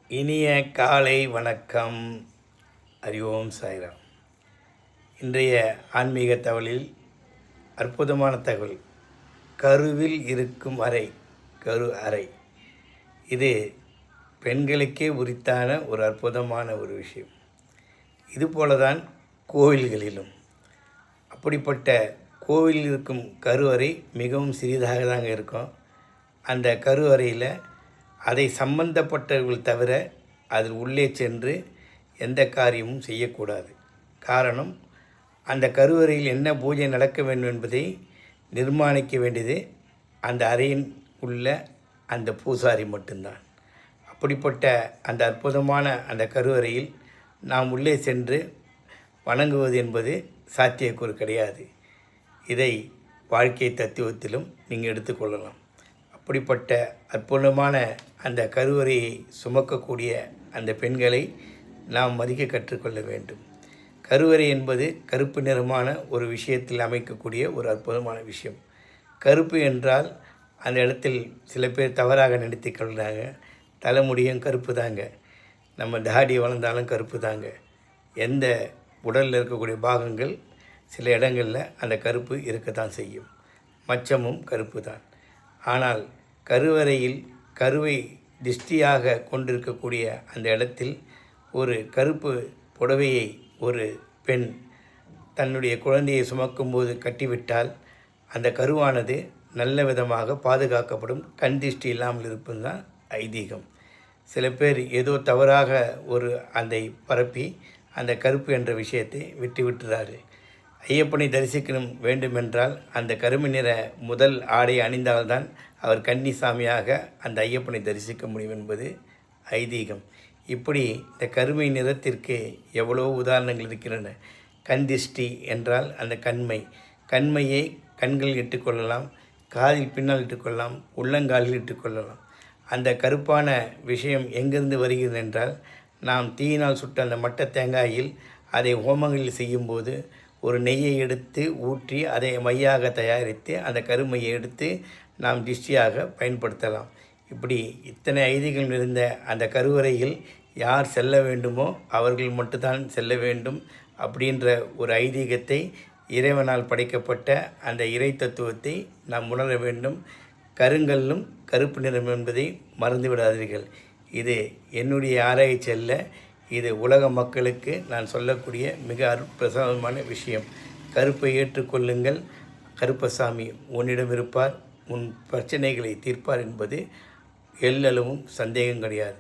இனிய காலை வணக்கம். அறிவோம் சாய்ராம். இன்றைய ஆன்மீக தகவலில் அற்புதமான தகவல். கருவில் இருக்கும் அறை, கரு அறை. இது பெண்களுக்கே உரித்தான ஒரு அற்புதமான ஒரு விஷயம். இதுபோல தான் கோவில்களிலும். அப்படிப்பட்ட கோவிலில் இருக்கும் கரு அறை மிகவும் சிறிதாக தாங்க இருக்கும். அந்த கரு அறையில் அதை சம்பந்தப்பட்டவர்கள் தவிர அதில் உள்ளே சென்று எந்த காரியமும் செய்யக்கூடாது. காரணம், அந்த கருவறையில் என்ன பூஜை நடக்க வேண்டும் என்பதை நிர்மாணிக்க வேண்டியது அந்த அறையின் உள்ள அந்த பூசாரி மட்டும்தான். அப்படிப்பட்ட அந்த அற்புதமான அந்த கருவறையில் நாம் உள்ளே சென்று வணங்குவது என்பது சாத்தியக்கூறு கிடையாது. இதை வாழ்க்கை தத்துவத்திலும் நீங்கள் எடுத்துக்கொள்ளலாம். அப்படிப்பட்ட அற்புதமான அந்த கருவறையை சுமக்கக்கூடிய அந்த பெண்களை நாம் மதிக்க கற்றுக்கொள்ள வேண்டும். கருவறை என்பது கருப்பு நிறமான ஒரு விஷயத்தில் அமைக்கக்கூடிய ஒரு அற்புதமான விஷயம். கருப்பு என்றால் அந்த இடத்தில் சில பேர் தவறாக நினைத்து கொள்கிறாங்க. தலைமுடியும் கருப்பு தாங்க, நம்ம தாடி வளர்ந்தாலும் கருப்பு தாங்க. எந்த உடலில் இருக்கக்கூடிய பாகங்கள் சில இடங்களில் அந்த கருப்பு இருக்கத்தான் செய்யும். மச்சமும் கருப்பு தான். ஆனால் கருவறையில் கருவை திஷ்டியாக கொண்டிருக்கக்கூடிய அந்த இடத்தில் ஒரு கருப்பு புடவையை ஒரு பெண் தன்னுடைய குழந்தையை சுமக்கும்போது கட்டிவிட்டால் அந்த கருவானது நல்ல விதமாக பாதுகாக்கப்படும், கண் திஷ்டி இல்லாமல் இருப்பது தான் ஐதீகம். சில பேர் ஏதோ தவறாக ஒரு அதை பரப்பி அந்த கருப்பு என்ற விஷயத்தை விட்டுவிட்டுறார்கள். ஐயப்பனை தரிசிக்கணும் வேண்டுமென்றால் அந்த கருமை நிற முதல் ஆடை அணிந்தால்தான் அவர் கன்னிசாமியாக அந்த ஐயப்பனை தரிசிக்க முடியும் என்பது ஐதீகம். இப்படி இந்த கருமை நிறத்திற்கு எவ்வளோ உதாரணங்கள் இருக்கின்றன. கண் திஷ்டி என்றால் அந்த கண்மையை கண்கள் இட்டுக்கொள்ளலாம், காதில் பின்னால் இட்டுக்கொள்ளலாம், உள்ளங்காலில் இட்டுக்கொள்ளலாம். அந்த கருப்பான விஷயம் எங்கிருந்து வருகிறது என்றால், நாம் தீயினால் சுட்ட அந்த மட்டை தேங்காயில் அதை ஹோமங்களில் செய்யும்போது ஒரு நெய்யை எடுத்து ஊற்றி அதை மையாக தயாரித்து அந்த கருமையை எடுத்து நாம் டிஷ்டியாக பயன்படுத்தலாம். இப்படி இத்தனை ஐதீகம் நிறைந்த அந்த கருவறையில் யார் செல்ல வேண்டுமோ அவர்கள் மட்டும்தான் செல்ல வேண்டும். அப்படின்ற ஒரு ஐதீகத்தை, இறைவனால் படைக்கப்பட்ட அந்த இறை தத்துவத்தை நாம் உணர வேண்டும். கருங்கல்லும் கருப்பு நிறம் என்பதை மறந்து விடாதீர்கள். இது என்னுடைய ஆராய்ச்சி அல்ல, இது உலக மக்களுக்கு நான் சொல்லக்கூடிய மிக அற்புதமான விஷயம். கருப்பை ஏற்றுக்கொள்ளுங்கள். கருப்பசாமி உன்னிடம் இருப்பார், உன் பிரச்சனைகளை தீர்ப்பார் என்பது எல்லளவும் சந்தேகம் கிடையாது.